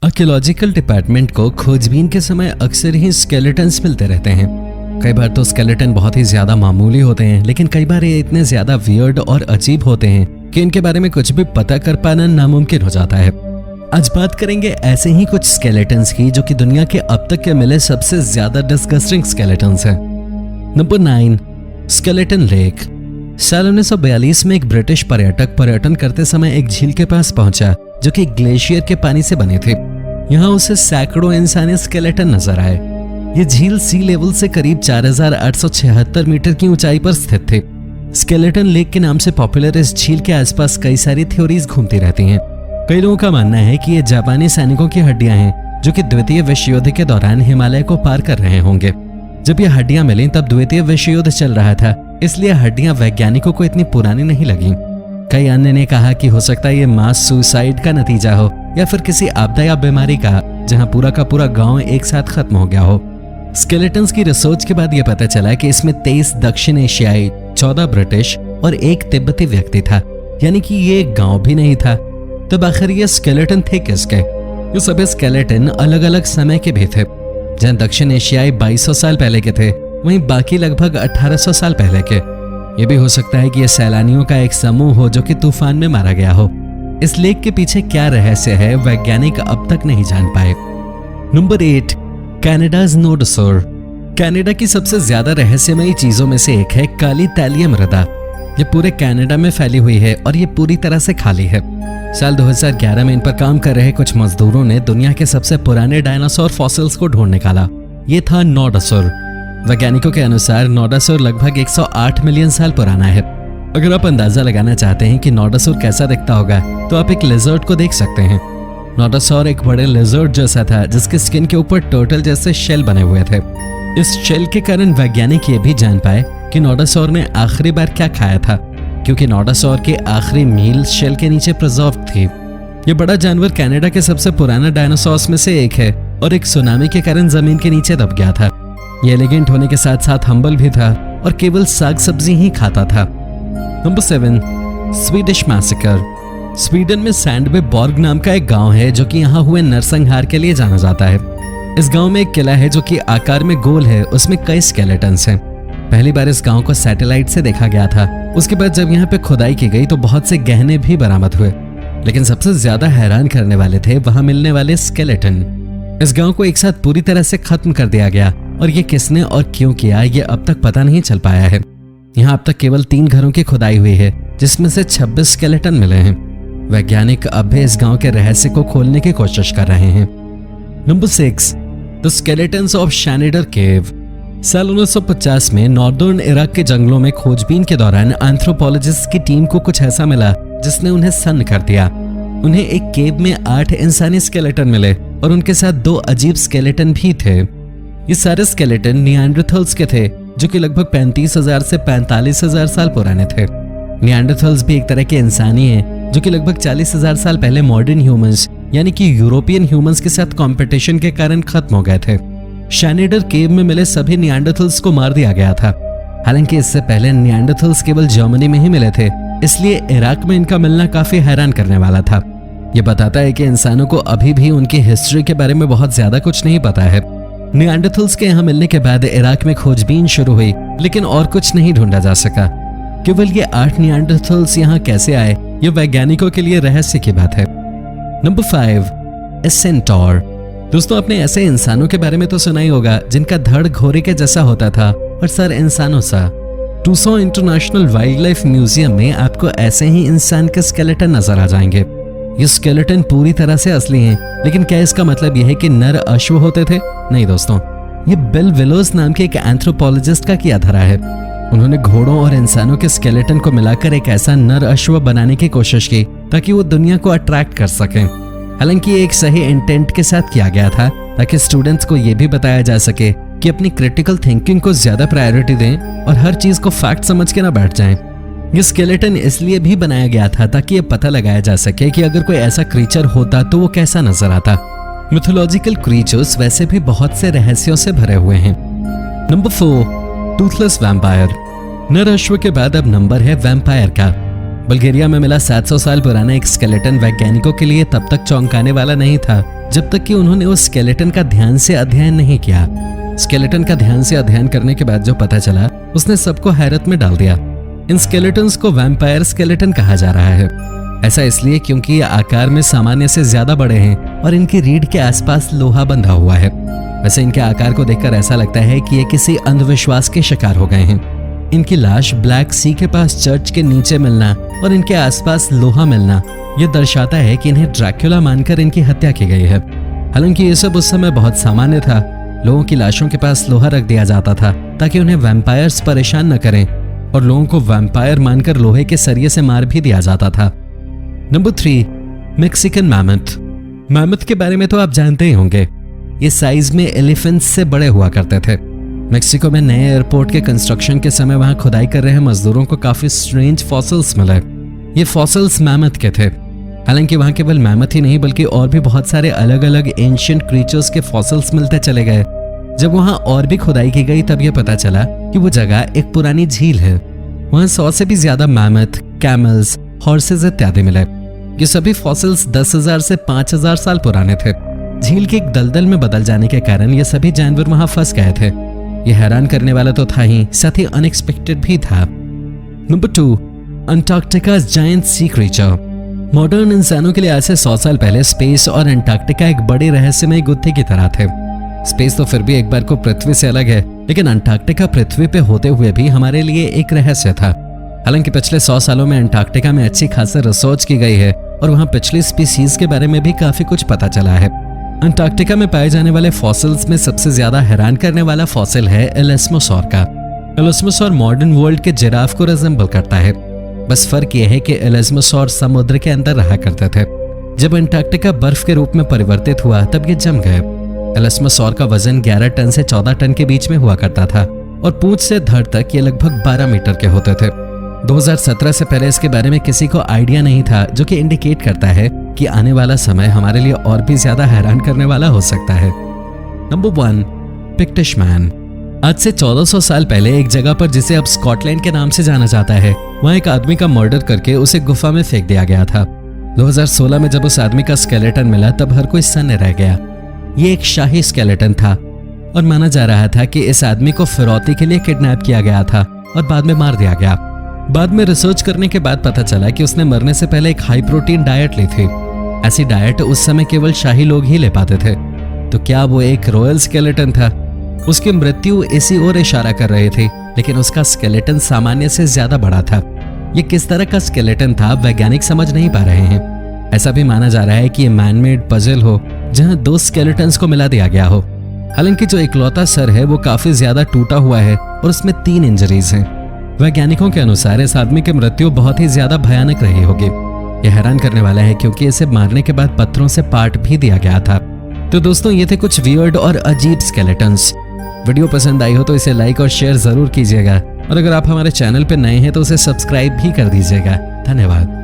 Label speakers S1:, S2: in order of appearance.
S1: Archaeological department को खोजबीन के समय अक्सर ही स्केलेटन्स मिलते रहते हैं। कई बार तो स्केलेटन बहुत ही ज्यादा मामूली होते हैं, लेकिन कई बार ये इतने ज्यादा वियर्ड और अजीब होते हैं कि इनके बारे में कुछ भी पता कर पाना नामुमकिन हो जाता है। आज बात करेंगे ऐसे ही कुछ स्केलेटन्स की जो कि दुनिया के अब तक के मिले सबसे ज्यादा डिस्गस्टिंग स्केलेटन्स हैं। Number 9, skeleton lake. साल 1942 में एक ब्रिटिश पर्यटक पर्यटन करते समय एक झील के पास पहुंचा जो कि ग्लेशियर के पानी से बनी थी। यहाँ उसे सैकड़ों इंसानी स्केलेटन नजर आए। ये झील सी लेवल से करीब 4876 मीटर की ऊंचाई पर स्थित थी। स्केलेटन लेक के नाम से पॉपुलर इस झील के आसपास कई सारी थ्योरीज घूमती रहती हैं। कई लोगों का मानना है कि ये जापानी सैनिकों की हड्डियां हैं जो कि द्वितीय विश्व युद्ध के दौरान हिमालय को पार कर रहे होंगे। जब ये हड्डियां मिली तब द्वितीय विश्व युद्ध चल रहा था, इसलिए हड्डियां वैज्ञानिकों को इतनी पुरानी नहीं लगी। कई अन्य ने कहा कि हो सकता है ये मास सुसाइड का नतीजा हो या फिर किसी आपदा या बीमारी का, जहां पूरा का पूरा गांव एक साथ खत्म हो गया हो। स्केलेटन्स की रिसर्च के बाद यह पता चला कि इसमें 23 दक्षिण एशियाई, 14 ब्रिटिश और 1 तिब्बती व्यक्ति था, यानी कि ये एक गांव भी नहीं था। तब आखिर ये स्केलेटन थे किसके? ये सभी स्केलेटन अलग अलग समय के भी थे। जहां दक्षिण एशियाई 2200 साल पहले के थे, वहीं बाकी लगभग 1800 साल पहले के। ये भी हो सकता है कि ये सैलानियों का एक समूह हो जो कि तूफान में मारा गया हो। इस लेक के पीछे क्या रहस्य है, वैज्ञानिक अब तक नहीं जान पाए। नंबर 8, कनाडाज़ नोडोसौर। कनाडा की सबसे ज्यादा रहस्यमयी चीजों में से एक है काली तैलीय मृदा। ये पूरे कनाडा में फैली हुई है और ये पूरी तरह से खाली है। साल 2011 में इन पर काम कर रहे कुछ मजदूरों ने दुनिया के सबसे पुराने डायनासोर फॉसिल्स को ढूंढ निकाला। ये था नोडोसौर। वैज्ञानिकों के अनुसार नोडोसौर लगभग 108 मिलियन साल पुराना है। अगर आप अंदाजा लगाना चाहते हैं कि नोडोसौर कैसा दिखता होगा, तो आप एक लिजर्ड को देख सकते हैं। नोडोसौर एक बड़े लिजर्ड जैसा था जिसके स्किन के ऊपर टर्टल जैसे शेल बने हुए थे। इस शेल के कारण वैज्ञानिक ये भी जान पाए कि नोडोसौर ने आखिरी बार क्या खाया था, क्योंकि नोडोसौर की आखिरी मील शेल के नीचे प्रिजर्व थी। ये बड़ा जानवर कनाडा के सबसे पुराना डायनासोर्स में से एक है और एक सुनामी के कारण जमीन के नीचे दब गया था। ये एलिगेंट होने के साथ साथ हम्बल भी था और केवल साग सब्जी ही खाता था। Number 7, Swedish massacre. स्वीडन में सैंडबे बॉर्ग नाम का एक गांव है जो कि यहाँ हुए नरसंहार के लिए जाना जाता है। इस गांव में एक किला है जो कि आकार में गोल है, उसमें कई स्केलेटन्स हैं। पहली बार इस गांव को सैटेलाइट से देखा गया था। उसके बाद जब यहाँ पे खुदाई की गई तो बहुत से गहने भी बरामद हुए, लेकिन सबसे ज्यादा हैरान करने वाले थे वहां मिलने वाले स्केलेटन। इस गांव को एक साथ पूरी तरह से खत्म कर दिया गया और ये किसने और क्यों किया, ये अब तक पता नहीं चल पाया है। यहाँ अब तक केवल 3 घरों की खुदाई हुई है, जिसमें से 26 स्केलेटन मिले हैं। वैज्ञानिक अब भी इस गांव के रहस्य को खोलने की कोशिश कर रहे हैं। नंबर 6, द स्केलेटन्स ऑफ शैनिडर केव। साल 1950 में नॉर्दर्न इराक के जंगलों में खोजबीन के दौरान एंथ्रोपोलॉजिस्ट की टीम को कुछ ऐसा मिला जिसने उन्हें सन्न कर दिया। उन्हें एक केव में 8 इंसानी स्केलेटन मिले और उनके साथ 2 अजीब स्केलेटन भी थे। ये सारे स्केलेटन निएंडरथल्स के थे जो कि लगभग 35,000 से 45,000 साल पुराने थे। निएंडरथल्स भी एक तरह के इंसानी हैं जो कि लगभग 40,000 साल पहले मॉडर्न ह्यूमंस यानी कि यूरोपियन ह्यूमंस के साथ कंपटीशन के कारण खत्म हो गए थे। शैनिडर केव में मिले सभी निएंडरथल्स को मार दिया गया था। हालांकि इससे पहले निएंडरथल्स केवल जर्मनी में ही मिले थे, इसलिए इराक में इनका मिलना काफी हैरान करने वाला था। यह बताता है कि इंसानों को अभी भी उनकी हिस्ट्री के बारे में बहुत ज्यादा कुछ नहीं पता है। निएंडरथल्स के यहाँ मिलने के बाद इराक में खोजबीन शुरू हुई, लेकिन और कुछ नहीं ढूंढा जा सका। केवल ये 8 निएंडरथल्स यहाँ कैसे आए, ये वैज्ञानिकों के लिए रहस्य की बात है। नंबर 5, ए सेंटौर। दोस्तों, आपने ऐसे इंसानों के बारे में तो सुना ही होगा जिनका धड़ घोड़े के जैसा होता था और सर इंसानों सा। Tucson international wild life museum में आपको ऐसे ही इंसान के स्केलेटन नजर आ जाएंगे। ये स्केलेटन पूरी तरह से असली हैं, लेकिन क्या इसका मतलब यह है कि नर अश्व होते थे? नहीं दोस्तों, ये बिल विलोस नाम के एक एंथ्रोपोलॉजिस्ट का किया धरा है। उन्होंने घोड़ों और इंसानों के स्केलेटन को मिलाकर एक ऐसा नर अश्व बनाने की कोशिश की ताकि वो दुनिया को अट्रैक्ट कर सकें। हालांकि ये एक सही इंटेंट के साथ किया गया था ताकि स्टूडेंट्स को ये भी बताया जा सके कि अपनी क्रिटिकल थिंकिंग को ज्यादा प्रायोरिटी दें और हर चीज को फैक्ट समझ के ना बैठ जाएं। ये स्केलेटन इसलिए भी बनाया गया था ताकि ये पता लगाया जा सके कि अगर कोई ऐसा क्रीचर होता तो वो कैसा नजर आता। मिथोलॉजिकल क्रीचर्स वैसे भी बहुत से रहस्यों से भरे हुए हैं। Number 4, Toothless vampire. नर अश्व के बाद अब नंबर है वैम्पायर का। बल्गेरिया में मिला 700 साल पुराना एक स्केलेटन वैज्ञानिकों के लिए तब तक चौंकाने वाला नहीं था जब तक कि उन्होंने उस स्केलेटन का ध्यान से अध्ययन नहीं किया। स्केलेटन का ध्यान से अध्ययन करने के बाद जो पता चला, उसने सबको हैरत में डाल दिया। इन स्केलेटन्स को वैम्पायर स्केलेटन कहा जा रहा है। ऐसा इसलिए क्योंकि ये आकार में सामान्य से ज्यादा बड़े हैं और इनकी रीढ़ के आसपास लोहा बंधा हुआ है। वैसे इनके आकार को देखकर ऐसा लगता है कि ये किसी अंधविश्वास के शिकार हो गए हैं। इनकी लाश ब्लैक सी के पास चर्च के नीचे मिलना और इनके आसपास लोहा मिलना ये दर्शाता है कि इन्हें ड्रैक्युला मानकर इनकी हत्या की गई है। हालांकि ये सब उस समय बहुत सामान्य था। लोगों की लाशों के पास लोहा रख दिया जाता था ताकि उन्हें वैम्पायर्स परेशान न करें, और लोगों को वैम्पायर मानकर लोहे के सरिये से मार भी दिया जाता था। Number 3, Mexican mammoth. मैमथ के बारे में तो आप जानते ही होंगे। ये साइज में एलिफेंट्स से बड़े हुआ करते थे। मेक्सिको में नए एयरपोर्ट के कंस्ट्रक्शन के समय वहां खुदाई कर रहे मजदूरों को काफी स्ट्रेंज फॉसिल्स मिले। ये फॉसिल्स मैमथ के थे। हालांकि वहां केवल मैमथ ही नहीं बल्कि और भी बहुत सारे अलग अलग एंशिएंट क्रीचर्स के फॉसिल्स मिलते चले गए। जब वहां और भी खुदाई की गई तब यह पता चला कि वो जगह एक पुरानी झील है। वहां 100 से भी ज्यादा मैमथ, कैमल्स, हॉर्सेस इत्यादि मिले। ये सभी फॉसिल्स 10,000 से 5,000 साल पुराने थे। झील के एक दलदल में बदल जाने के कारण ये सभी जानवर वहां फंस गए थे। ये हैरान करने वाला तो था ही, साथ ही अनएक्सपेक्टेड भी था। Number 2, अंटार्कटिका's giant sea creature. Modern इंसानों के लिए आज से 100 साल पहले स्पेस और अंटार्कटिका एक बड़े रहस्यमय गुत्थे की तरह थे। स्पेस तो फिर भी एक बार को पृथ्वी से अलग है, लेकिन अंटार्कटिका पृथ्वी पे होते हुए भी हमारे लिए एक रहस्य था। हालांकि पिछले 100 सालों में अंटार्कटिका में अच्छी खासी रिसर्च की गई है और वहां पिछली स्पीसीज के बारे में भी काफी कुछ पता चला है। अंटार्कटिका में पाए जाने वाले फॉसिल्स में सबसे ज्यादा हैरान करने वाला फॉसिल है एलिस्मोसॉर का। एलिस्मोसॉर मॉडर्न वर्ल्ड के जिराफ को रिजेंबल करता है। बस फर्क यह है कि एलिस्मोसॉर समुद्र के अंदर रहा करते थे। जब अंटार्कटिका बर्फ के रूप में परिवर्तित हुआ तब ये जम गए। एलिस्मोसॉर का वजन 11 टन से 14 टन के बीच में हुआ करता था और पूंछ से धड़ तक ये लगभग 12 मीटर के होते थे। 2017 से पहले इसके बारे में किसी को आइडिया नहीं था, जो कि इंडिकेट करता है कि आने वाला समय हमारे लिए और भी ज्यादा हैरान करने वाला हो सकता है। Number 1, Pictish man. आज से 1400 साल पहले एक जगह पर जिसे अब स्कॉटलैंड के नाम से जाना जाता है, वहां एक आदमी का मर्डर करके उसे गुफा में फेंक दिया गया था। 2016 में जब उस आदमी का स्केलेटन मिला तब हर कोई सन्न रह गया। ये एक शाही स्केलेटन था और माना जा रहा था कि इस आदमी को फिरौती के लिए किडनैप किया गया था और बाद में मार दिया गया। बाद में रिसर्च करने के बाद पता चला कि उसने मरने से पहले एक हाई प्रोटीन डाइट ली थी। ऐसी डाइट उस समय केवल शाही लोग ही ले पाते थे। तो क्या वो एक रॉयल स्केलेटन था? उसकी मृत्यु इसी ओर इशारा कर रही थी, लेकिन उसका स्केलेटन सामान्य से ज्यादा बड़ा था। ये किस तरह का स्केलेटन था वैज्ञानिक समझ नहीं पा रहे हैं। ऐसा भी माना जा रहा है कि ये मैनमेड पजल हो जहां 2 स्केलेटन्स को मिला दिया गया हो। हालांकि जो इकलौता सर है वो काफी ज्यादा टूटा हुआ है और उसमें 3 इंजरीज हैं। वैज्ञानिकों के अनुसार इस आदमी की मृत्यु बहुत ही ज्यादा भयानक रही होगी। यह हैरान करने वाला है क्योंकि इसे मारने के बाद पत्थरों से पाट भी दिया गया था। तो दोस्तों ये थे कुछ वियर्ड और अजीब स्केलेटन्स। वीडियो पसंद आई हो तो इसे लाइक और शेयर जरूर कीजिएगा और अगर आप हमारे चैनल पर नए हैं तो उसे सब्सक्राइब भी कर दीजिएगा। धन्यवाद।